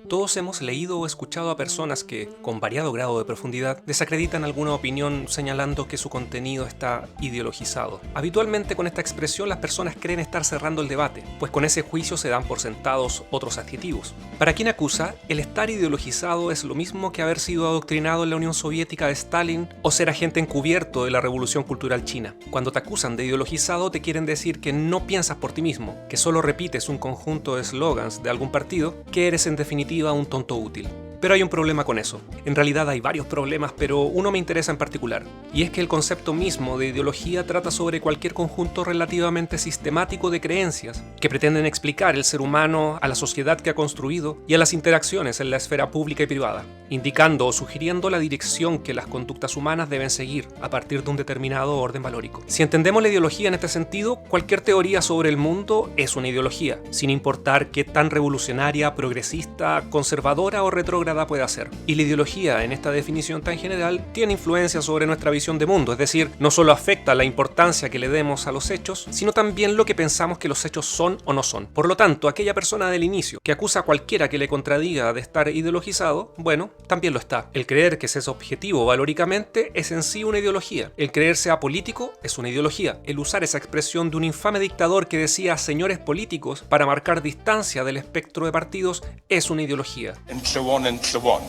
Todos hemos leído o escuchado a personas que, con variado grado de profundidad, desacreditan alguna opinión señalando que su contenido está ideologizado. Habitualmente con esta expresión las personas creen estar cerrando el debate, pues con ese juicio se dan por sentados otros adjetivos. Para quien acusa, el estar ideologizado es lo mismo que haber sido adoctrinado en la Unión Soviética de Stalin o ser agente encubierto de la Revolución Cultural China. Cuando te acusan de ideologizado te quieren decir que no piensas por ti mismo, que solo repites un conjunto de eslogans de algún partido, que eres en definitiva un tonto útil. Pero hay un problema con eso. En realidad hay varios problemas, pero uno me interesa en particular. Y es que el concepto mismo de ideología trata sobre cualquier conjunto relativamente sistemático de creencias que pretenden explicar el ser humano, a la sociedad que ha construido y a las interacciones en la esfera pública y privada, indicando o sugiriendo la dirección que las conductas humanas deben seguir a partir de un determinado orden valórico. Si entendemos la ideología en este sentido, cualquier teoría sobre el mundo es una ideología, sin importar qué tan revolucionaria, progresista, conservadora o retrógrada pueda ser. Y la ideología, en esta definición tan general, tiene influencia sobre nuestra visión de mundo, es decir, no solo afecta la importancia que le demos a los hechos, sino también lo que pensamos que los hechos son o no son. Por lo tanto, aquella persona del inicio que acusa a cualquiera que le contradiga de estar ideologizado, bueno, también lo está. El creer que se es objetivo valóricamente es en sí una ideología. El creerse apolítico es una ideología. El usar esa expresión de un infame dictador que decía señores políticos para marcar distancia del espectro de partidos es una ideología.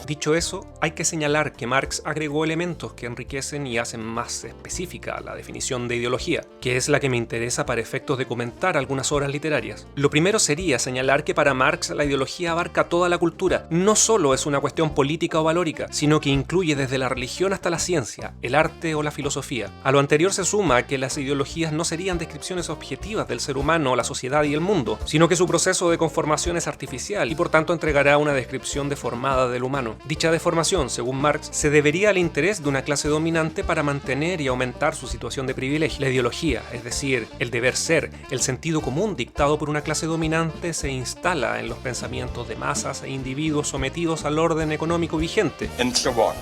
Dicho eso, hay que señalar que Marx agregó elementos que enriquecen y hacen más específica la definición de ideología, que es la que me interesa para efectos de comentar algunas obras literarias. Lo primero sería señalar que para Marx la ideología abarca toda la cultura. No solo es una cuestión política o valórica, sino que incluye desde la religión hasta la ciencia, el arte o la filosofía. A lo anterior se suma que las ideologías no serían descripciones objetivas del ser humano, la sociedad y el mundo, sino que su proceso de conformación es artificial y por tanto entregará una descripción deformada del humano. Dicha deformación, según Marx, se debería al interés de una clase dominante para mantener y aumentar su situación de privilegio. La ideología, es decir, el deber ser, el sentido común dictado por una clase dominante, se instala en los pensamientos de masas e individuos sometidos al orden económico vigente.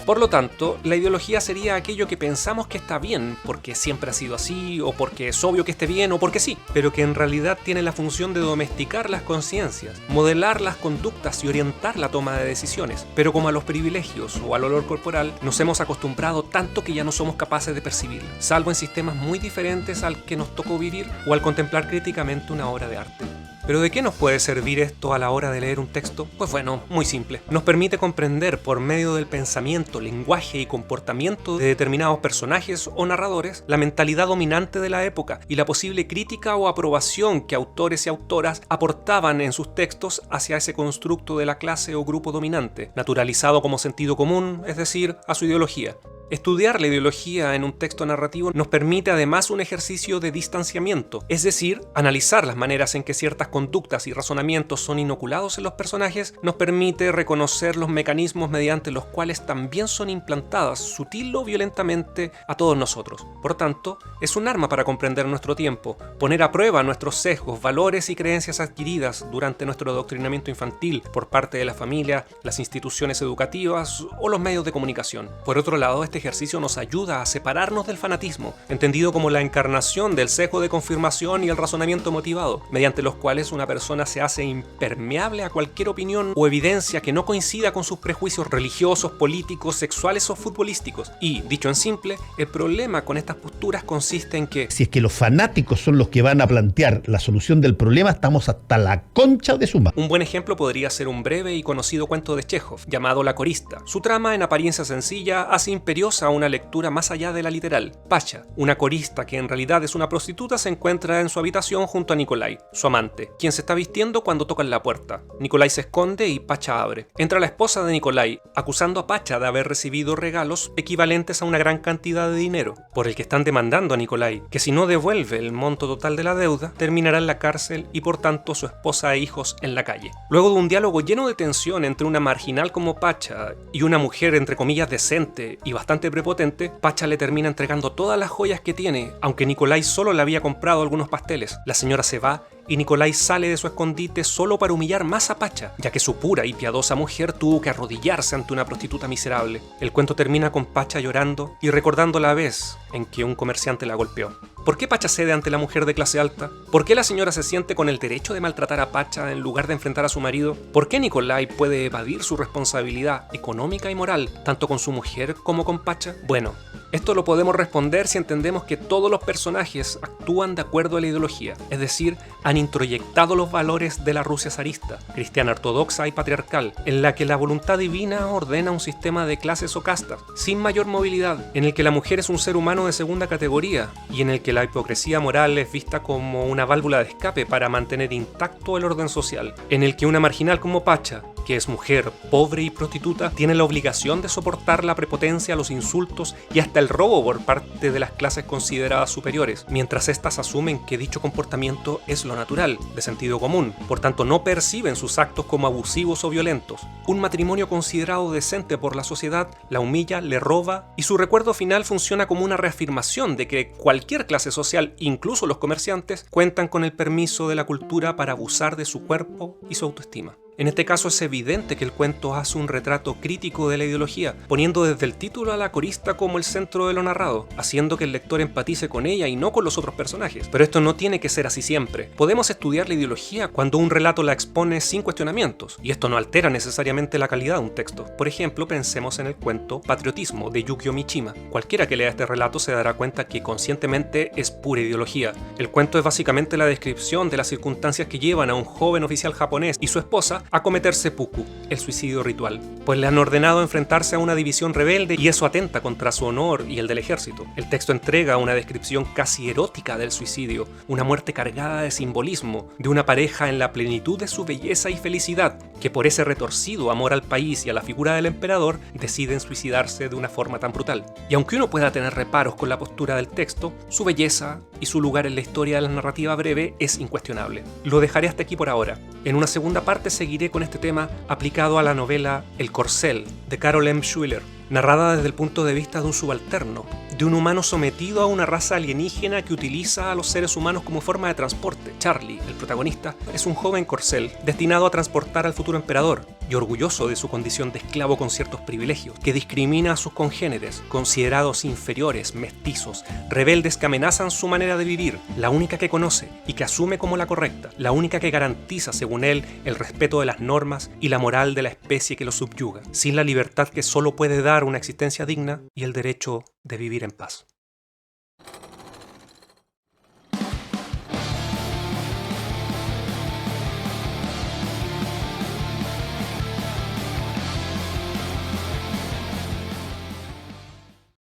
Por lo tanto, la ideología sería aquello que pensamos que está bien, porque siempre ha sido así, o porque es obvio que esté bien, o porque sí, pero que en realidad tiene la función de domesticar las conciencias, modelar las conductas y orientar la toma de decisiones. Pero como a los privilegios o al olor corporal nos hemos acostumbrado tanto que ya no somos capaces de percibirlo, salvo en sistemas muy diferentes al que nos tocó vivir o al contemplar críticamente una obra de arte. ¿Pero de qué nos puede servir esto a la hora de leer un texto? Pues bueno, muy simple. Nos permite comprender por medio del pensamiento, lenguaje y comportamiento de determinados personajes o narradores la mentalidad dominante de la época y la posible crítica o aprobación que autores y autoras aportaban en sus textos hacia ese constructo de la clase o grupo dominante, naturalizado como sentido común, es decir, a su ideología. Estudiar la ideología en un texto narrativo nos permite además un ejercicio de distanciamiento, es decir, analizar las maneras en que ciertas conductas y razonamientos son inoculados en los personajes nos permite reconocer los mecanismos mediante los cuales también son implantadas sutil o violentamente a todos nosotros. Por tanto, es un arma para comprender nuestro tiempo, poner a prueba nuestros sesgos, valores y creencias adquiridas durante nuestro adoctrinamiento infantil por parte de la familia, las instituciones educativas o los medios de comunicación. Por otro lado, este ejercicio nos ayuda a separarnos del fanatismo, entendido como la encarnación del sesgo de confirmación y el razonamiento motivado, mediante los cuales una persona se hace impermeable a cualquier opinión o evidencia que no coincida con sus prejuicios religiosos, políticos, sexuales o futbolísticos. Y, dicho en simple, el problema con estas posturas consiste en que si es que los fanáticos son los que van a plantear la solución del problema, estamos hasta la concha de su madre. Un buen ejemplo podría ser un breve y conocido cuento de Chekhov, llamado La corista. Su trama, en apariencia sencilla, hace imperiosa a una lectura más allá de la literal. Pacha, una corista que en realidad es una prostituta, se encuentra en su habitación junto a Nikolai, su amante, quien se está vistiendo cuando tocan la puerta. Nikolai se esconde y Pacha abre. Entra la esposa de Nikolai, acusando a Pacha de haber recibido regalos equivalentes a una gran cantidad de dinero, por el que están demandando a Nikolai, que si no devuelve el monto total de la deuda, terminará en la cárcel y por tanto su esposa e hijos en la calle. Luego de un diálogo lleno de tensión entre una marginal como Pacha y una mujer entre comillas decente y bastante prepotente, Pacha le termina entregando todas las joyas que tiene, aunque Nikolai solo le había comprado algunos pasteles. La señora se va y Nicolai sale de su escondite solo para humillar más a Pacha, ya que su pura y piadosa mujer tuvo que arrodillarse ante una prostituta miserable. El cuento termina con Pacha llorando y recordando la vez en que un comerciante la golpeó. ¿Por qué Pacha cede ante la mujer de clase alta? ¿Por qué la señora se siente con el derecho de maltratar a Pacha en lugar de enfrentar a su marido? ¿Por qué Nicolai puede evadir su responsabilidad económica y moral, tanto con su mujer como con Pacha? Bueno, esto lo podemos responder si entendemos que todos los personajes actúan de acuerdo a la ideología, es decir, han introyectado los valores de la Rusia zarista, cristiana ortodoxa y patriarcal, en la que la voluntad divina ordena un sistema de clases o castas, sin mayor movilidad, en el que la mujer es un ser humano de segunda categoría y en el que la hipocresía moral es vista como una válvula de escape para mantener intacto el orden social, en el que una marginal como Pacha, que es mujer, pobre y prostituta, tiene la obligación de soportar la prepotencia, los insultos y hasta el robo por parte de las clases consideradas superiores, mientras éstas asumen que dicho comportamiento es lo natural, de sentido común, por tanto no perciben sus actos como abusivos o violentos. Un matrimonio considerado decente por la sociedad la humilla, le roba y su recuerdo final funciona como una reafirmación de que cualquier clase social, incluso los comerciantes, cuentan con el permiso de la cultura para abusar de su cuerpo y su autoestima. En este caso es evidente que el cuento hace un retrato crítico de la ideología, poniendo desde el título a la corista como el centro de lo narrado, haciendo que el lector empatice con ella y no con los otros personajes. Pero esto no tiene que ser así siempre. Podemos estudiar la ideología cuando un relato la expone sin cuestionamientos, y esto no altera necesariamente la calidad de un texto. Por ejemplo, pensemos en el cuento Patriotismo de Yukio Mishima. Cualquiera que lea este relato se dará cuenta que conscientemente es pura ideología. El cuento es básicamente la descripción de las circunstancias que llevan a un joven oficial japonés y su esposa a cometer seppuku, el suicidio ritual, pues le han ordenado enfrentarse a una división rebelde y eso atenta contra su honor y el del ejército. El texto entrega una descripción casi erótica del suicidio, una muerte cargada de simbolismo, de una pareja en la plenitud de su belleza y felicidad, que por ese retorcido amor al país y a la figura del emperador deciden suicidarse de una forma tan brutal. Y aunque uno pueda tener reparos con la postura del texto, su belleza y su lugar en la historia de la narrativa breve es incuestionable. Lo dejaré hasta aquí por ahora. En una segunda parte seguiré con este tema aplicado a la novela El Corcel, de Carol M. Schuyler, narrada desde el punto de vista de un subalterno, de un humano sometido a una raza alienígena que utiliza a los seres humanos como forma de transporte. Charlie, el protagonista, es un joven corcel destinado a transportar al futuro emperador y orgulloso de su condición de esclavo con ciertos privilegios, que discrimina a sus congéneres, considerados inferiores, mestizos, rebeldes que amenazan su manera de vivir, la única que conoce y que asume como la correcta, la única que garantiza, según él, el respeto de las normas y la moral de la especie que lo subyuga, sin la libertad que solo puede dar una existencia digna y el derecho de vivir en paz.